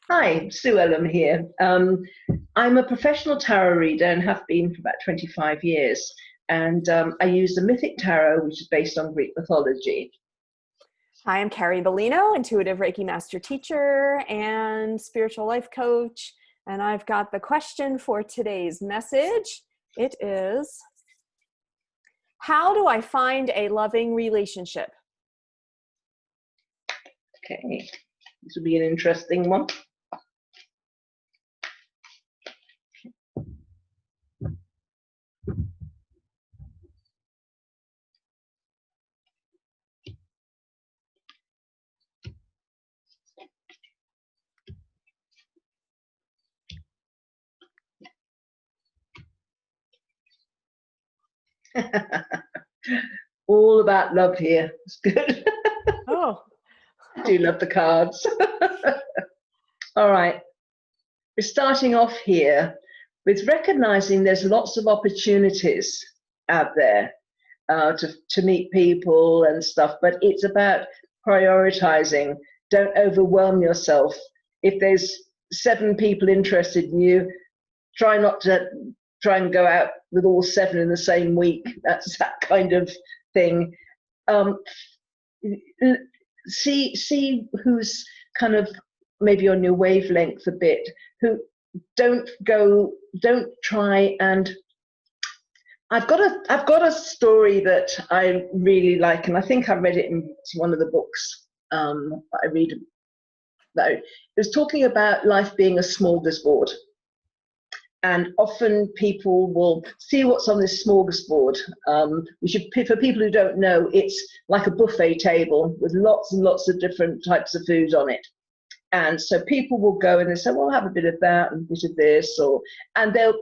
Hi, Sue Ellam here. I'm a professional tarot reader and have been for about 25 years. And I use the Mythic Tarot, which is based on Greek mythology. Hi, I'm Carrie Beleno, intuitive Reiki master teacher and spiritual life coach. And I've got the question for today's message. It is, how do I find a loving relationship? Okay, this will be an interesting one. All about love here. It's good. Oh, I do love the cards. All right, we're starting off here with recognizing there's lots of opportunities out there to meet people and stuff, but it's about prioritizing. Don't overwhelm yourself. If there's 7 people interested in you, try not to try and go out with all 7 in the same week. That's that kind of thing. Um, see who's kind of maybe on your wavelength a bit. Who don't try and I've got a story that I really like, and I think I read it in one of the books I read. Though it was talking about life being a smorgasbord, and often people will see what's on this smorgasbord. For people who don't know, it's like a buffet table with lots and lots of different types of food on it. And so people will go and they say, well, I'll have a bit of that and a bit of this, and they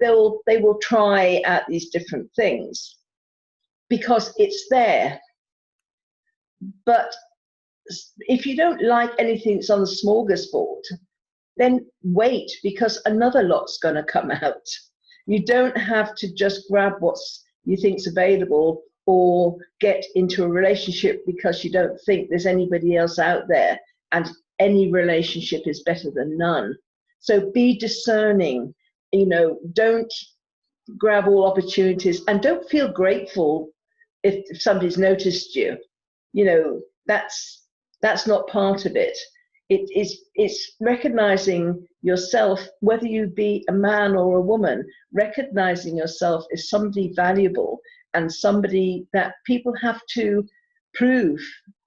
will try out these different things because it's there. But if you don't like anything that's on the smorgasbord, then wait, because another lot's going to come out. You don't have to just grab what you think's available or get into a relationship because you don't think there's anybody else out there, and any relationship is better than none. So be discerning, don't grab all opportunities, and don't feel grateful if somebody's noticed you. That's not part of it. It's recognizing yourself, whether you be a man or a woman, recognizing yourself as somebody valuable and somebody that people have to prove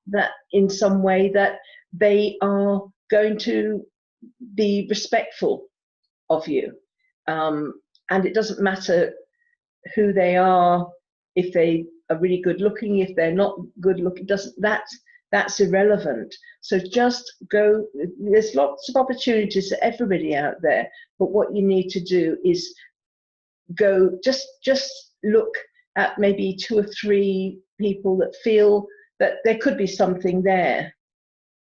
that in some way that they are going to be respectful of you. And it doesn't matter who they are, if they are really good looking, if they're not good looking, that's irrelevant. So just go. There's lots of opportunities for everybody out there, but what you need to do is go, just look at maybe 2 or 3 people that feel that there could be something there,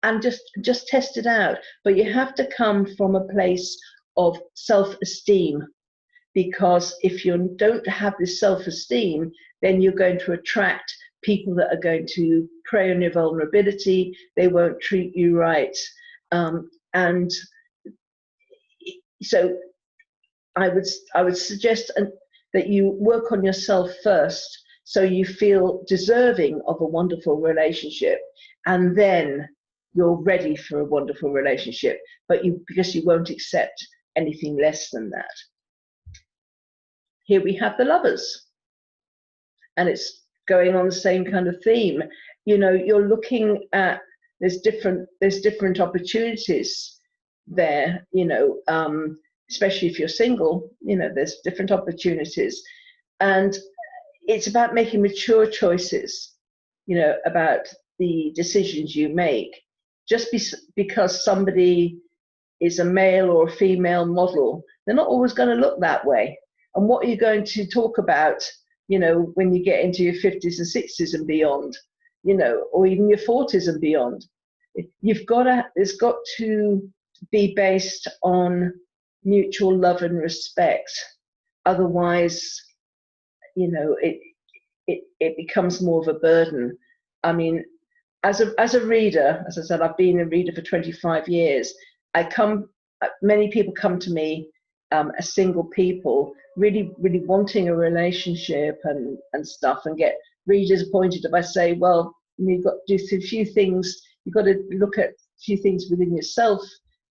and just test it out. But you have to come from a place of self-esteem, because if you don't have this self-esteem, then you're going to attract people that are going to prey on your vulnerability. They won't treat you right. And so I would suggest that you work on yourself first, so you feel deserving of a wonderful relationship, and then you're ready for a wonderful relationship, because you won't accept anything less than that. Here we have the Lovers, and it's going on the same kind of theme. You're looking at, there's different opportunities there, especially if you're single, there's different opportunities. And it's about making mature choices, about the decisions you make. Just because somebody is a male or a female model, they're not always going to look that way. And what are you going to talk about, when you get into your 50s and 60s and beyond, or even your 40s and beyond? It's got to be based on mutual love and respect. Otherwise, it becomes more of a burden. I mean, as a reader, as I said, I've been a reader for 25 years. I come many people come to me as single people, really, really wanting a relationship and stuff, and get really disappointed if I say, well, you've got to do a few things. You've got to look at a few things within yourself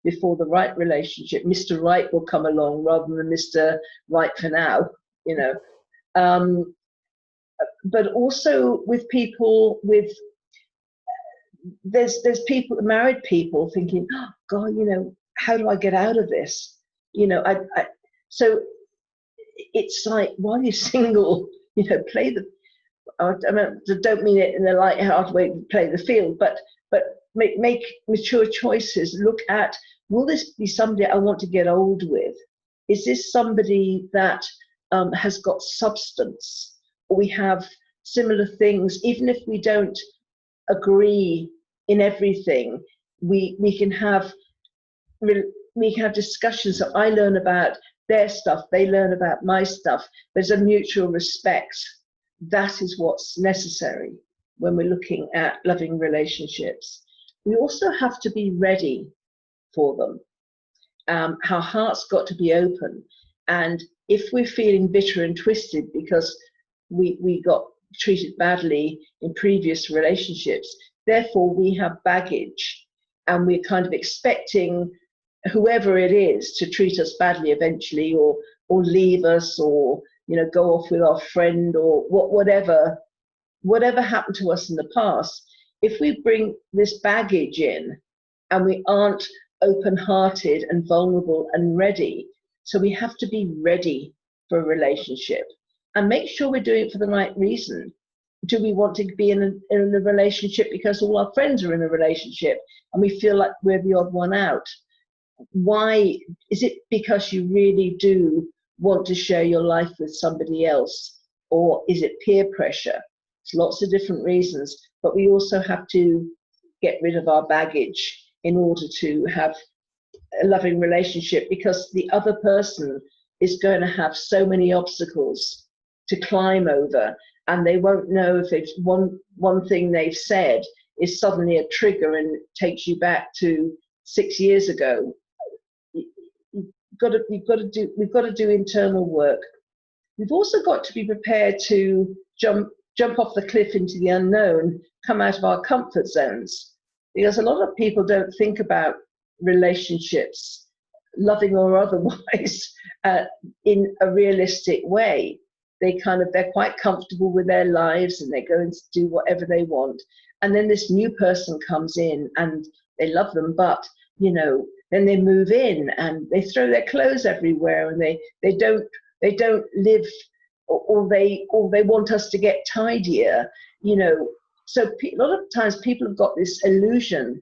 before the right relationship. Mr. Right will come along rather than Mr. Right for now, you know. But also with people with, there's people, married people thinking, oh God, you know, how do I get out of this? You know, so it's like, while you're single, you know, play the, I don't mean it in a light-hearted way, play the field, but make mature choices. Look at, will this be somebody I want to get old with? Is this somebody that has got substance? Or we have similar things, even if we don't agree in everything, we can have discussions. So I learn about their stuff, they learn about my stuff. There's a mutual respect. That is what's necessary when we're looking at loving relationships. We also have to be ready for them. Our heart's got to be open. And if we're feeling bitter and twisted because we got treated badly in previous relationships, therefore we have baggage, and we're kind of expecting whoever it is to treat us badly eventually, or leave us, or, you know, go off with our friend, or whatever happened to us in the past. If we bring this baggage in and we aren't open-hearted and vulnerable and ready, so we have to be ready for a relationship and make sure we're doing it for the right reason. Do we want to be in a relationship because all our friends are in a relationship and we feel like we're the odd one out? Why? Is it because you really do want to share your life with somebody else? Or is it peer pressure? It's lots of different reasons, but we also have to get rid of our baggage in order to have a loving relationship, because the other person is going to have so many obstacles to climb over, and they won't know if it's one thing they've said is suddenly a trigger and takes you back to 6 years ago. We've got to do internal work. We've also got to be prepared to jump off the cliff into the unknown, come out of our comfort zones, because a lot of people don't think about relationships, loving or otherwise, in a realistic way. They're quite comfortable with their lives and they go and do whatever they want. And then this new person comes in and they love them, but, you know, then they move in and they throw their clothes everywhere, and they don't live, or they want us to get tidier, you know. So a lot of times people have got this illusion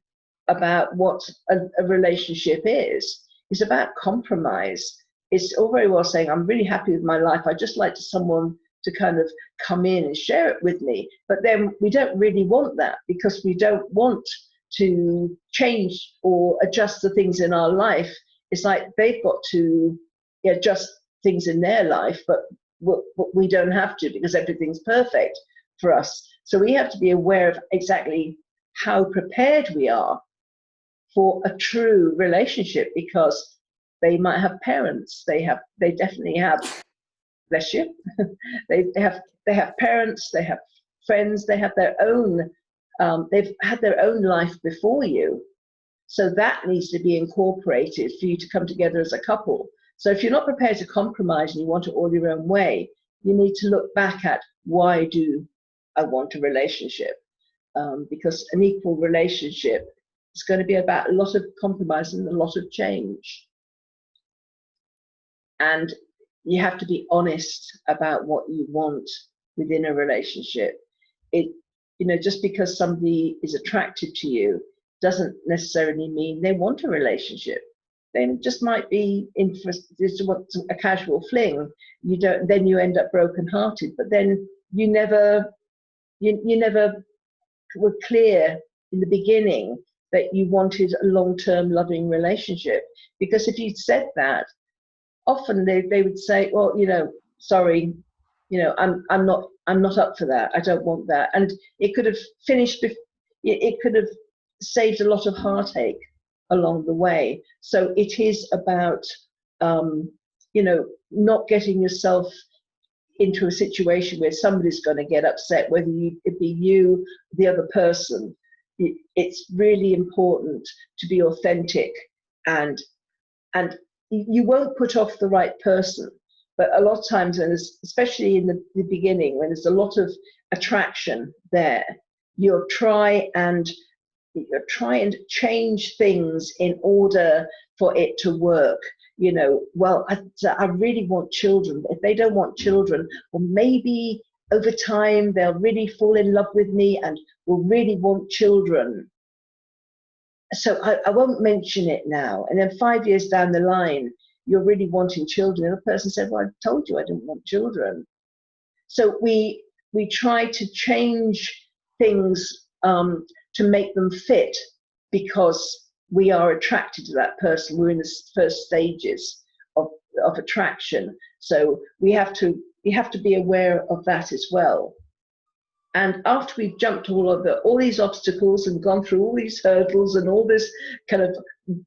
about what a relationship is. It's about compromise. It's all very well saying, I'm really happy with my life, I'd just like someone to kind of come in and share it with me. But then we don't really want that, because we don't want to change or adjust the things in our life. It's like they've got to adjust things in their life, but we don't have to, because everything's perfect for us. So we have to be aware of exactly how prepared we are for a true relationship, because they might have parents. They definitely have, bless you, they have parents, they have friends, they have their own, they've had their own life before you. So that needs to be incorporated for you to come together as a couple. So if you're not prepared to compromise and you want it all your own way, you need to look back at, why do I want a relationship? Because an equal relationship is going to be about a lot of compromise and a lot of change. And you have to be honest about what you want within a relationship. Just because somebody is attracted to you doesn't necessarily mean they want a relationship. They just might be interested to want a casual fling. Then you end up brokenhearted. But then you never were clear in the beginning that you wanted a long-term loving relationship. Because if you'd said that, often they would say, well, sorry, I'm not up for that. I don't want that. And it could have finished. It could have saved a lot of heartache. along the way. So it is about, not getting yourself into a situation where somebody's going to get upset, whether it be you, the other person. It's really important to be authentic, and you won't put off the right person. But a lot of times, and especially in the beginning, when there's a lot of attraction there, you'll try and change things in order for it to work. Well, I really want children. If they don't want children, well, maybe over time they'll really fall in love with me and will really want children. So I won't mention it now. And then 5 years down the line, you're really wanting children. And the person said, well, I told you I didn't want children. So we try to change things to make them fit, because we are attracted to that person. We're in the first stages of attraction. So we have to be aware of that as well. And after we've jumped all these obstacles and gone through all these hurdles and all this kind of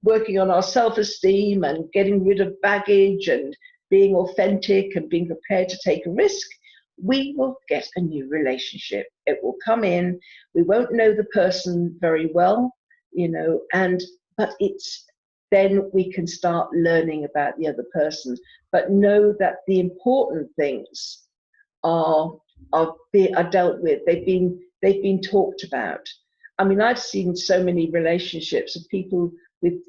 working on our self-esteem and getting rid of baggage and being authentic and being prepared to take a risk, we will get a new relationship. It will come in. We won't know the person very well, but then we can start learning about the other person. But know that the important things are dealt with. They've been talked about. I mean, I've seen so many relationships of people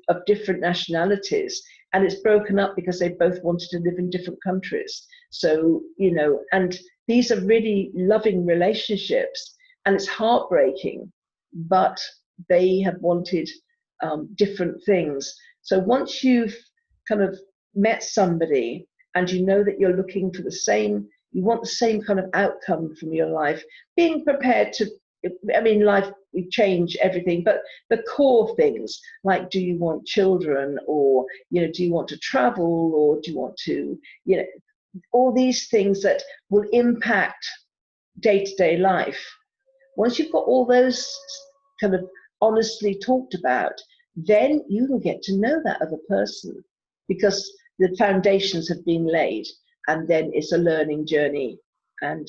of different nationalities, and it's broken up because they both wanted to live in different countries. So, and these are really loving relationships, and it's heartbreaking, but they have wanted different things. So once you've kind of met somebody and you know that you're looking for you want the same kind of outcome from your life, being prepared to, life, we change everything, but the core things, like, do you want children, or, do you want to travel, or do you want to, all these things that will impact day-to-day life. Once you've got all those kind of honestly talked about, then you can get to know that other person, because the foundations have been laid, and then it's a learning journey and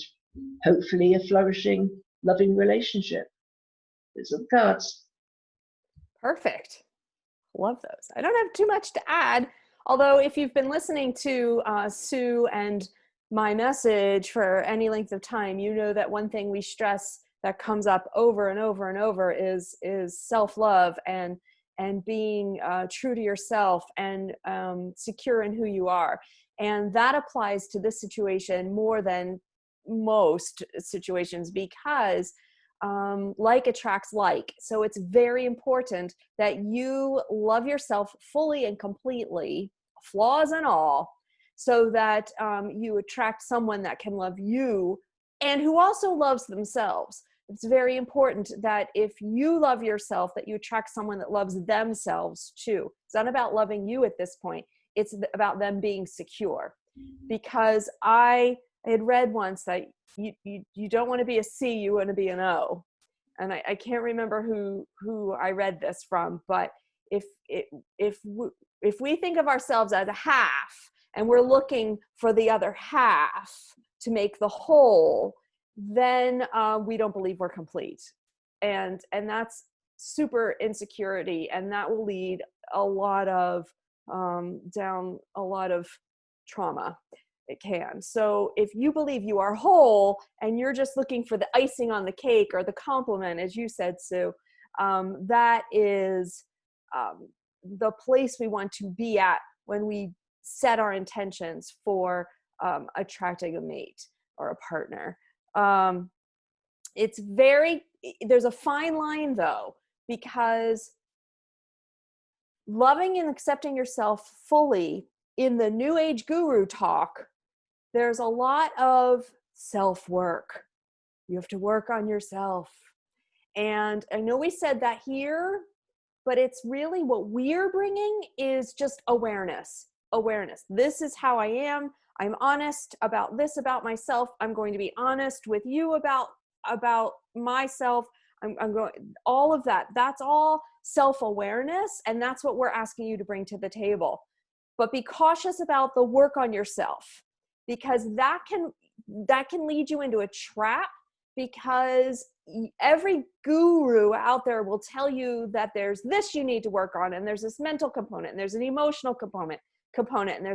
hopefully a flourishing, loving relationship. Those are the cards. Perfect. Love those. I don't have too much to add, although if you've been listening to Sue and my message for any length of time, you know that one thing we stress that comes up over and over and over is self-love and being true to yourself and secure in who you are. And that applies to this situation more than most situations, because like attracts like. So it's very important that you love yourself fully and completely, flaws and all, so that you attract someone that can love you and who also loves themselves. It's very important that if you love yourself, that you attract someone that loves themselves too. It's not about loving you at this point. It's about them being secure. Because I had read once that you don't want to be a C, you want to be an O. And I can't remember who I read this from, but if we think of ourselves as a half and we're looking for the other half to make the whole, then we don't believe we're complete. And that's super insecurity, and that will lead a lot of down a lot of trauma. It can. So if you believe you are whole and you're just looking for the icing on the cake or the compliment, as you said, Sue, that is the place we want to be at when we set our intentions for attracting a mate or a partner. There's a fine line though, because loving and accepting yourself fully in the new age guru talk, there's a lot of self-work. You have to work on yourself. And I know we said that here, but it's really what we're bringing is just awareness. This is how I am. I'm honest about this about myself. I'm going to be honest with you about myself. I'm going, all of that. That's all self-awareness, and that's what we're asking you to bring to the table. But be cautious about the work on yourself, because that can lead you into a trap, because every guru out there will tell you that there's this you need to work on, and there's this mental component, and there's an emotional component, and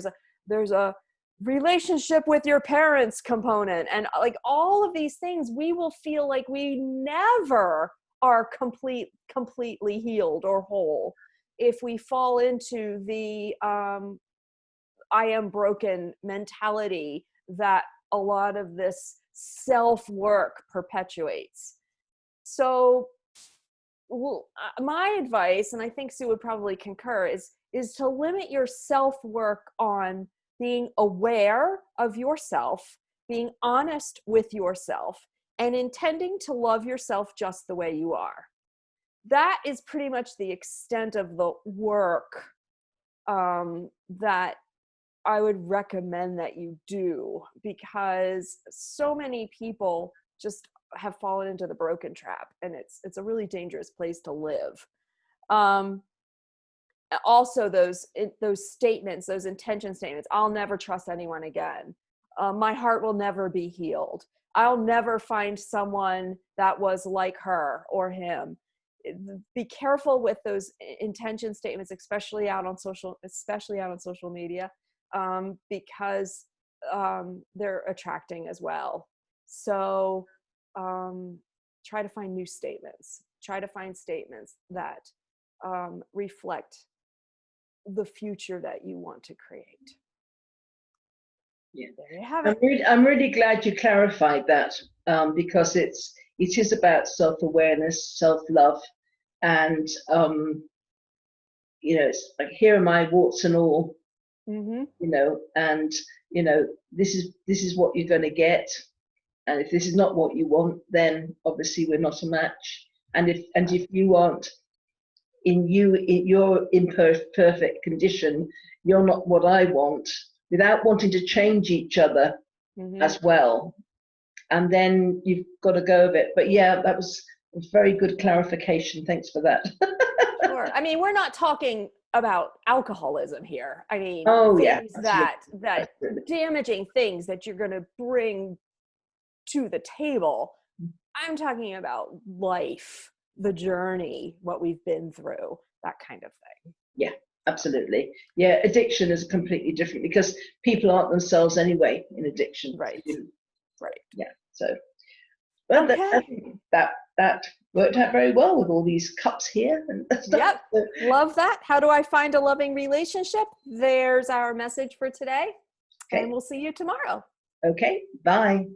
there's a relationship with your parents component, and like all of these things. We will feel like we never are completely healed or whole if we fall into the I am broken mentality that a lot of this self-work perpetuates. So my advice, and I think Sue would probably concur, is to limit your self-work on being aware of yourself, being honest with yourself, and intending to love yourself just the way you are. That is pretty much the extent of the work that I would recommend that you do, because so many people just have fallen into the broken trap, and it's a really dangerous place to live. Also, those statements, those intention statements, I'll never trust anyone again. My heart will never be healed. I'll never find someone that was like her or him. Be careful with those intention statements, especially out on social media, because they're attracting as well. So try to find new statements. Try to find statements that reflect the future that you want to create. Yeah, there you have it. I'm really glad you clarified that, because it is about self-awareness, self-love, and it's like, here are my warts and all. Mm-hmm. And this is what you're going to get, and if this is not what you want, then obviously we're not a match. And if you aren't in your imperfect condition, you're not what I want, without wanting to change each other. Mm-hmm. As well. And then you've got to go a bit. But yeah, that was a very good clarification. Thanks for that. Sure. I mean, we're not talking about alcoholism here. I mean, things that damaging things that you're going to bring to the table. I'm talking about life, the journey, what we've been through, that kind of thing. Yeah, absolutely. Yeah, addiction is completely different, because people aren't themselves anyway in addiction. Right. Right. Yeah. So, well, okay. that worked out very well with all these cups here and stuff. Yep. Love that. How do I find a loving relationship? There's our message for today. Okay. And we'll see you tomorrow. Okay. Bye.